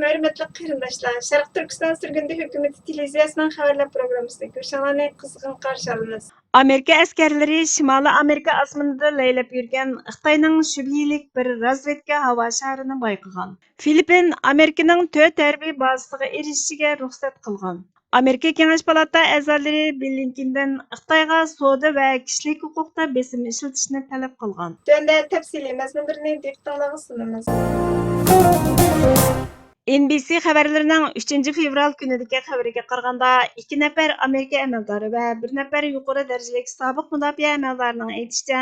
Hörmetli qarindoshlar, Sharq Turkiston Sürgündü Hökuməti televiziyasının xəbərlər proqramısını görüşənlərni qızğın qarşı alırıq. Amerika əsgərləri Şimali Amerika asmanında leylep yürgen Xitayning şübhəlik bir razvedka hava şarını bayqıgan. Filippin Amerikanın 4 hərbi bazasına erişişigə ruxsat qılgan. Amerika Kengash Palata a'zolari Blinkendan Xitoyga savdo va kishilik huquqda besim ishlatishni talab qilgan. Tunda tafsiliy mazmunlarni diqqatingizga sunamiz. NBC xəbərlərinin 3 fevral günüdəki xəbəriga qaraganda 2 nəfər Amerika əməldarı və 1 nəfər yuqori dərəcəlik sabiq müdafiə əməldarının aytishicha,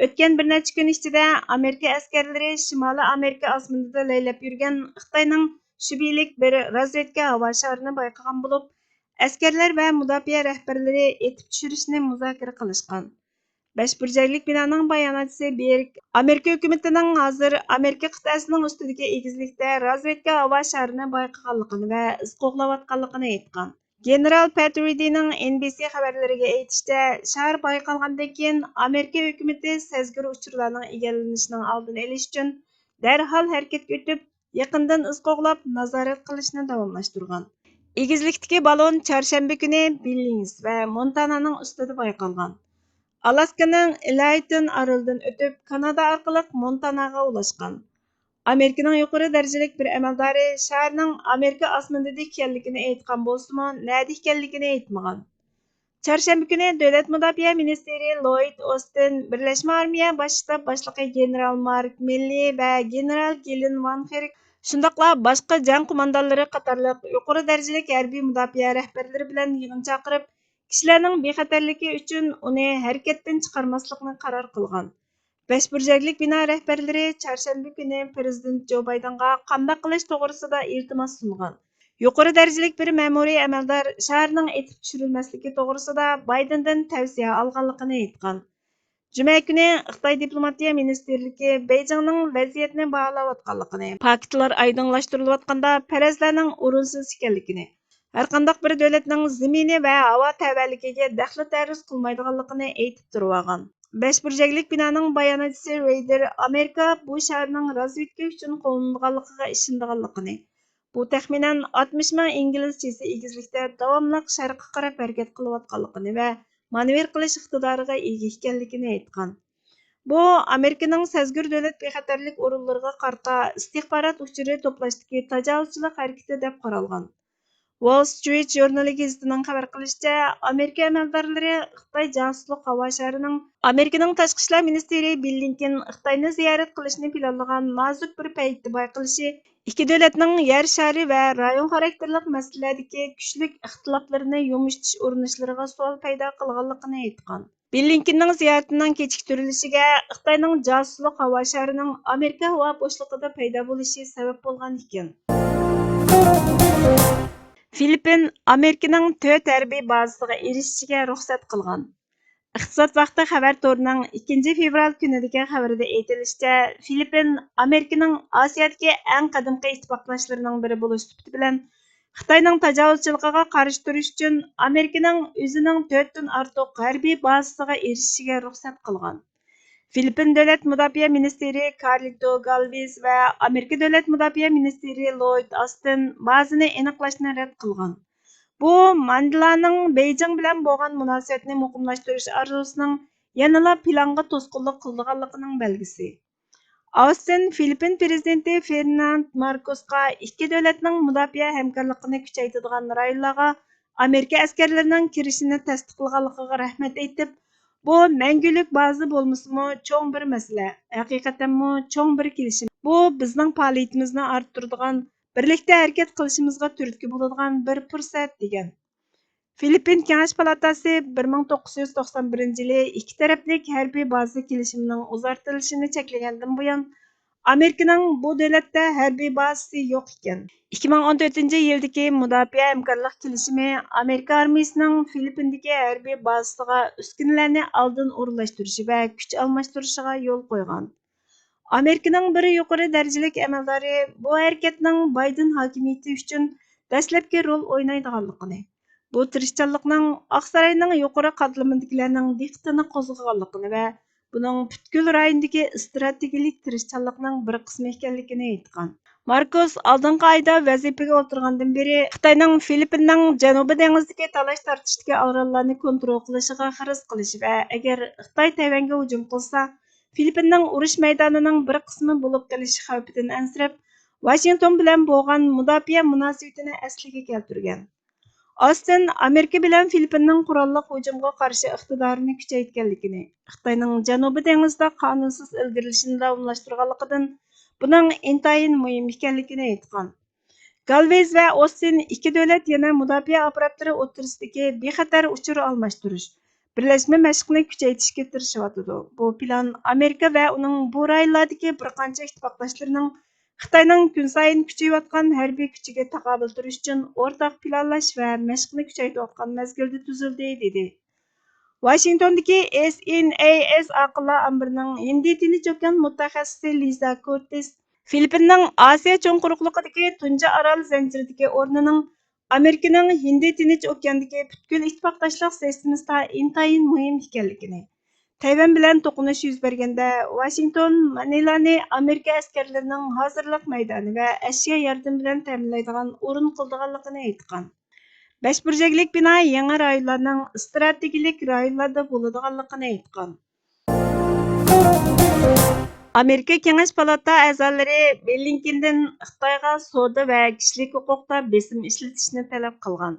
o'tgan bir necha kun ichida Amerika əskərləri Şimali Amerika osmonida laylab yurgan Xitoyning shubhalik bir razvedka havo sharini bayqagan bo'lib, askarlar va mudofaa rahbarlari etib tushirishni muzokara qilishgan. 5 burjaylik binoning bayonotchisi Berg, Amerika hukumatining hozir Amerika qit'asining ustidagi egizlikda razvedka havo sharini bayqaganligini va iz qo'g'layotganligini aytgan. General Pat Reedning NBC xabarlariga aytishicha, shahar bayqalgandan keyin Amerika hukumati sezgir uchurlarning egallanishining oldini olish uchun darhol harakatga o'tib, yaqindan iz qo'g'lab nazorat qilishni davomlashtirgan. Egizlikdagi balon chorshanba kuni Billings va Montananing ustida bayqalgan. Alaska'nın Layton aralından ötüp Kanada arkalık Montana'ga ulaşkan. Amerika'nın yukarı derecelik bir əməldarı şəhərinin Amerika asmanında ikənligini aytqan bolsunmu, nədə ikənligini aytmagan. Çarşamba günü Dövlət Müdafiə Ministeri Lloyd Austin, Birləşmə Armiya Baş Ştab Başlığı General Mark Milley və General Gillen Van Herk, şundaqla başqa can kumandanları qatarlıq yuqori dərəcəlik hərbi müdafiə rəhbərləri bilan yığın çaqırıb, kishilarning bexatarligi uchun uni harakatdan chiqarmaslikni qaror qilgan. 5 burjaylik bino rahbarlari chorshanba kuni prezident Jo Baydenga qanday qilish to'g'risida iltimos sungan. Yuqori darajalik bir ma'muriy amaldor shaharning etib tushirilmasligi to'g'risida Baydendan tavsiya olganligini aytgan. Juma kuni Xitoy diplomatiya ministerligi Beijingning vaziyatni baholayotganligini, faktlar oydinlashtirilayotganda farazlarning o'rinsiz ekanligini, har qandaq bir davlatning zemini va havo tavalligiga daxli ta'ruz qilmaydiganligini aytib turgan. 5 burjaylik binoning bayonotchisi Raider Amerika bu shaharning razvedka uchun qo'llanilganligiga ishonganligini, bu taxminan 60 ming inglizchasi egizlikda davomli sharqqa qarab harakat qilayotganligini va manevr qilish iqtidoriga ega ekanligini aytgan. Bu Amerikaning sezgir davlat bexatarlik o'rinlariga qarata istixborot uchuri to'plashdagi tajovuzchilik harakati deb qaralgan. Wall Street jurnali gazetining xabar qilishicha, Amerika amaldorlari Xitoy josuslik havo sharining Amerikaning tashqi ishlar ministri Blinken Xitoyni ziyorat qilishni planlagan nozik bir paytda bayqalishi, ikki davlatning yer shari va rayon xarakterlik masalalardagi kuchlik ixtiloflarini yumishtish urinishlariga savol paydo qilganligini aytgan. Blinkenning ziyaratining kechiktirilishiga Xitoyning josuslik havo sharining Amerika havo bo'shlig'ida paydo bo'lishi sabab bo'lgan ekan. Filippin Amerikaning 4 hərbi bazasına erişişigə ruxsat qılğan. İqtisad vaxtı xəbər toruning 2 fevral günüdəki xəbərdə aytilishicha, Filippin Amerikaning Asiyadagi eng qadimgi ittifoqdoshlarının biri bo'lish sifati bilan Xitoyning tajovuzchiligiga qarshi turish uchun Amerikaning o'zining 4 dan ortiq hərbi bazasına erişishigə ruxsat qılğan. Filippin Dövlət Müdafiə Ministeri Carlito Galvez və Amerika Dövlət Müdafiə Ministeri Lloyd Austin bazını aniqlashni rad qilgan. Bu Mandilaning Beijing bilan bo'lgan munosabatni muqimlashtirish orzusining yanada planga to'sqinlik qilganligining belgisi. Austin Filippin prezidenti Ferdinand Marcosga ikki davlatning mudofaa hamkorligini kuchaytiradigan rayonlarga Amerika askarlarining kirishini tasdiqlaganligiga rahmat aytib, bu мәңгүлік bazı bo'lmasimi cho'ng bir masala, haqiqatanmi cho'ng bir kelishim. Bu bizning faoliyatimizni orttiradigan, birlikda harakat qilishimizga turtki bo'ladigan bir fursat degan. Filippin Kengash Palatasi 1991-yili ikki taraflik harbiy baza kelishimining uzartirilishini cheklagandan buyon Amerikaning bu davlatda harbiy bazasi yo'q ekan. 2014-yildagi mudofaa hamkorlik kelishimi Amerika armiyasining Filippindagi harbiy bazasiga uskunalarni oldin o'rinlashtirishi va kuch almashtirishiga yo'l qo'ygan. Amerikaning bir yuqori darajalik amaldori bu harakatning Bayden hokimiyati uchun dastlabki rol o'ynaydiganligini, bu tirishchanlikning Oqsaroyning yuqori qatlamidagilarning diqqatini qo'zg'aganligini va buning butkul rayondagi strategik tirishchanlikning bir qismi ekanligini aytgan. Markos алдыңғы айda vəzifəyə o'tirgandan beri Xitoyning Filippinning Janubiy dengizdagi talash tortishdagi orollarni kontrol qilishiga xarid qilishi va agar Xitoy Tayvanga hujum qilsa, Filippinning urush maydonining bir qismi bo'lib qolishi xavfidan ansirab, Washington bilan bo'lgan mudofaa munosabatini asliga keltirgan. Austin Amerika bilan Filippinning qurolli hujumga qarshi iqtidorini kuchaytganligini, Xitoyning Janubiy dengizda qonunsiz ilgirilishini davomlashtirganligidan buning intayin muhim ekanligini aytgan. Galvez va Austin ikki davlat yana mudofaa operatori o'rtasidagi bexatar uchur almashtirish, birlashma mashqni kuchaytirishga tirishyotidi. Bu plan Amerika va uning bu rayonlardagi bir qancha ittifoqdoshlarining Xitoyning kun sayin kuchayayotgan harbiy kuchiga taqobil turish uchun o'rtaq planlash va mashqni kuchaytirayotgan mezgilda tuzildi, dedi. Washingtondagi SNAS aqllar ambirining Hindi tinch okean mutaxassisi Liza Curtis Filippinning Osiyo cho'nquruqligidagi tunji orol zanjiridagi o'rnining Amerikaning Hindi tinch okeandagi butkul ittifoqdoshlik sistemasida intayin muhim ekanligini, Tayvan bilan to'qinish yuz berganda Washington Manilani Amerika askarlarining hozirlik maydoni va ashyo yordam bilan ta'minlaydigan o'rin qildiganligini aytgan. 5 burjaklik bino yangi rayonlarning strategik rayonlarda bo'ladiganligini aytgan. Amerika Kengash palata a'zolari Blinkendan Xitoyga savdo va kishilik huquqda besim ishlatishni talab qilgan.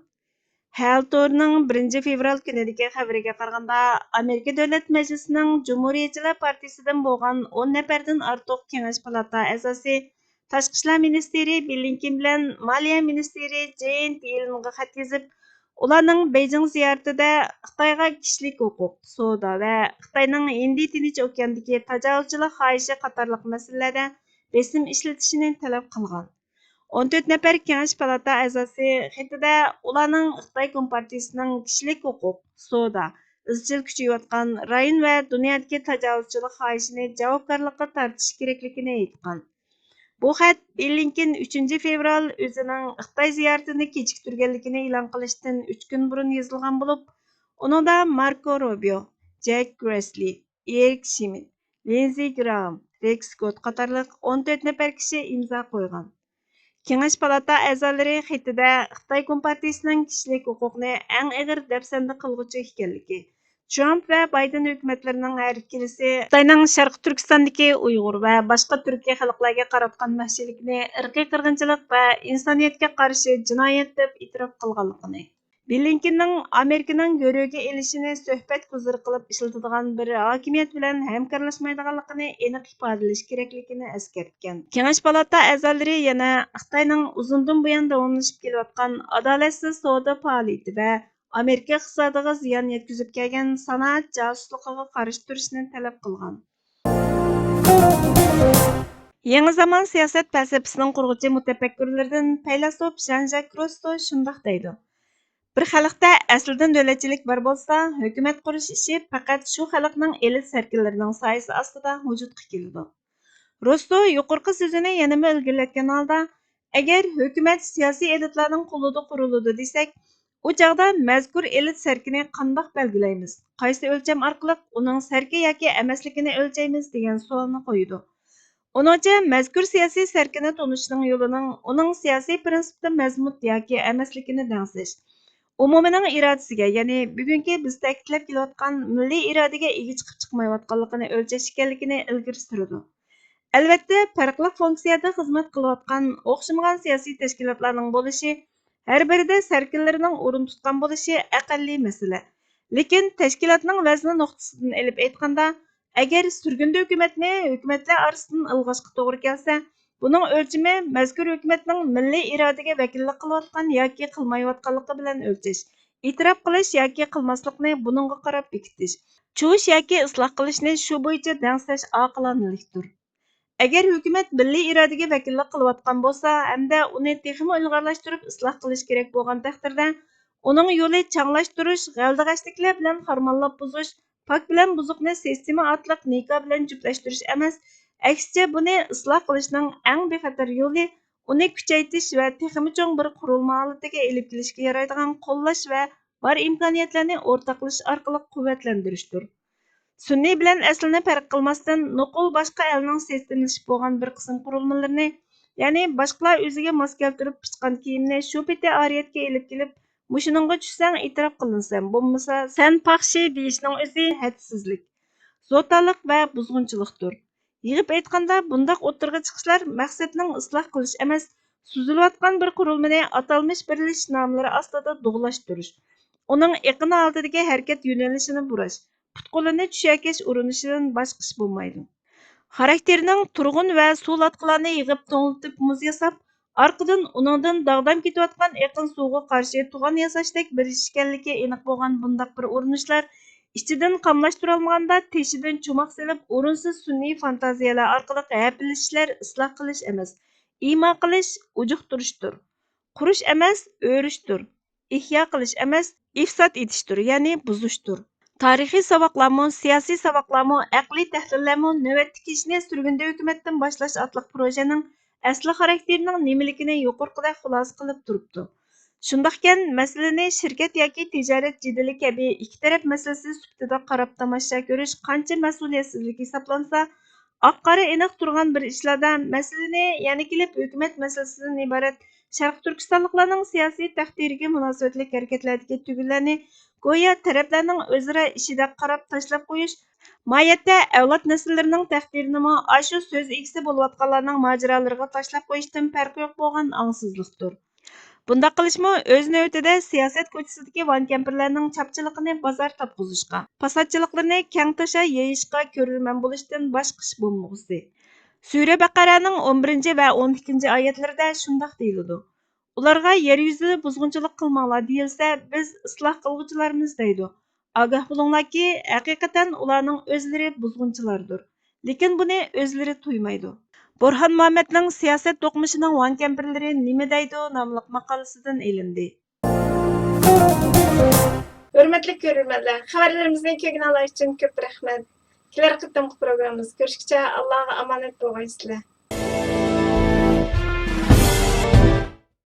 Haltorning 1 fevral kunidagi xabariga qaraganda, Amerika Davlat Majlisining Cumhuriyetchilar partiyasidan bo'lgan 10 nafardan ortiq Kengash palata a'zosi Tashqi ishlar ministri Blinken bilan Moliya ministri Janet Yellenga xat yozib, ularning Beijing ziyoratida Xitoyga kishilik huquq, savdo va Xitoyning Hindi tinch okeandagi tajovuzchilik xohishi qatorliq masalalarda besim ishlatishini talab qilgan. 14 nafar Kengash palata a'zosi xatida ularning Xitoy Kompartiyasining kishilik huquq, savdo, izchil kuchayotgan rayon va dunyodagi tajovuzchilik xohishini javobgarlikka tortish kerakligini aytgan. Bu xat Blinken 3 fevral o'zining Xitoy ziyoratini kechiktirganligini e'lon qilishdan 3 kun burun yozilgan bo'lib, uningda Marco Rubio, Jack Grassley, Eric Schmidt, Lindsey Graham, Rex Scott qatorliq 14 nafar kishi imzo qo'ygan. Kengash palata a'zolari xatida Xitoy Kompartiyasining kishilik huquqni eng og'ir dafsanda qilg'uchi ekanligi, Trump va Bayden hukumatlarining har ikkilisi Xitoyning Sharqi Turkistondagi Uyg'ur va boshqa Turkiya xalqlariga qaratgan vahshiylikni irqiy qirg'inchilik va insoniyatga qarshi jinoyat deb e'tirof qilganligini, Blinkenning Amerikaning go'ro'ga elishini suhbat guzur qilib ishlatadigan bir hokimiyat bilan hamkorlashmaydiganligini aniq ifodalash kerakligini eskartgan. Kengash palata a'zolari yana Xitoyning uzundan buyon davomlashib kelayotgan adolatsiz savdo faoliyati va Amerika iqtisodiga ziyon yetkazib kelgan sanoat josusligiga qarshi turishni talab qilgan. Yangi zamon siyosat falsafasining qurg'uchi mutafakkirlaridan faylasuf Jean-Jacques Rousseau shundoq deydi. Bir xalqda aslida davlatchilik bor bo'lsa, hukumat qurish ishi faqat shu xalqning elit sarkillarining soyasi ostida vujudga keladi. Rousseau yuqorqi so'zini yana ilgirlatgan holda, agar hukumat siyosiy elitlarning qo'lida quriladi desak, u chog'da mazkur elit sarkini qandoq belgilaymiz? Qaysi o'lcham orqali uning sarki yoki emasligini o'lchaymiz degan savolni qo'ydi. Uningcha, mazkur siyosiy sarkini tunishning yo'lining uning siyosiy prinsipda mazmut yoki emasligini dangsish, umumining irodasiga, ya'ni bugungi biz ta'kidlab kelayotgan milliy irodaga ega chiqib chiqmayotganligini o'lchash ekanligini ilgari surdi. Albatta, farqli funksiyada xizmat qilayotgan o'xshamagan siyosiy tashkilotlarning bo'lishi har birida sarkillarining o'rin tutgan bo'lishi aqalliy masala. Lekin tashkilotning vazni nuqtasidan elib aytganda, agar surgunda hukumatlar orasidan ilg'ashga to'g'ri kelsa, buning o'lchami mazkur hukumatning milliy irodaga vakillik qilayotgan yoki qilmayotganligi bilan o'lchash, e'tirof qilish yoki qilmaslikni buningga qarab bekitish, chuvish yoki isloh qilishni shu bo'yicha dangsash oqilonlikdir. Agar hukumat milliy irodaga vakillik qilayotgan bo'lsa, hamda uni texmi ilg'orlashtirib isloh qilish kerak bo'lgan taqdirda, uning yo'li changlashtirish, g'aldig'ashliklar bilan harmonlab buzish, pok bilan buzuqni sistema orqali nikoh bilan juplashtirish emas, aksicha buni isloh qilishning eng bexatar yo'li uni kuchaytirish va texmi cho'ng bir qurilma holatiga elib kelishga yaraydigan qo'llash va bor imkoniyatlarni o'rtaqlash orqali quvvatlantirishdir. Sunniy bilan aslini farq qilmasdan, nuqul boshqa elning sistemlashib bo'lgan bir qism qurilmalarni Ya'ni boshqalar o'ziga mos keltirib pichgan kiyimni shu peti oriyatga ilib kelib, mushuningga tushsang e'tirof qilinsan, bo'lmasa sen paxshi deyishning o'zi hadsizlik, zo'rtalik va buzg'unchilikdir. Yig'ib aytganda, bundaq o'ttirg'a chiqishlar maqsadning isloh qilish emas, suzilayotgan bir qurilmani atalmish birilish nomlari ostida dog'lashtirish, uning eqini oldidagi harakat yo'nalishini burash, put-qo'lini tushakish urinishidan boshqa ish bo'lmaydi. Xarakterining turg'un va suvlatqilarni yig'ib to'ngiltib muz yasab, orqadan uningdan dag'dam ketayotgan eqin suvga qarshi to'g'on yasashdek bir ish ekanligi aniq bo'lgan bundaq bir urinishlar ichidan qamlashtirolmaganda teshidan chumoq selib, o'rinsiz sun'iy fantaziyalar orqali hapilishlar isloh qilish emas, imo qilish ujuqtirishdir. Qurish emas, o'rishdir. Ihyo qilish emas, ifsod etishdir, ya'ni buzishdir. Tarixiy saboqlarmı, siyasi saboqlarmı, aqliy tahlillarmı navbatdagi ishni surgunda hukumatdan boshlash otliq projening asli xarakterining nimaligini yuqorqida xulosa qilib turibdi. Shundaqkan, masalani shirkat yoki tijorat jidali kabi ikki taraf masalasi sifatida qarab tomosha ko'rish qancha mas'uliyatsizlik hisoblansa, oq-qora aniq turgan bir ishlarda masalani yana kelib hukumat masalasidan iborat Sharq Turkistonliklarning siyosiy taqdiriga munosabatlik harakatlardagi tugunlarni go'yo taraflarning o'zaro ishida qarab tashlab qo'yish, mohiyatda avlod nasllarining taqdirini ashu so'z egasi bo'layotganlarning mojirolariga tashlab qo'yishdan farqi yo'q bo'lgan angsizlikdir. Bundaq qilishmi o'z navbatida siyosat ko'chasidagi van kampirlarning chapchiligini bozor topqizishga, fasodchiliklarni keng tasha yeyishga ko'rurman bo'lishdan boshqa ish bo'lmag'usi. Sura Baqaraning 11 va 12 oyatlarida shundoq deyiladi. Ularga yer yuzida buzg'unchilik qilmanglar deyilsa, biz isloh qilguvchilarmiz deydi. Ogoh bo'linglarki, haqiqatan ularning o'zlari buzg'unchilardir. Lekin buni o'zlari tuymaydi. Burhan Muhammadning siyosat do'qmishining van kampirlari nima deydi nomli maqolasidan ilindi. Hurmatli ko'ruvchilar, xabarlarimizni ko'rganlar uchun ko'p rahmat. Kelar qitimli programmamiz ko'rishguncha Allohga omonat bo'lgaysizlar.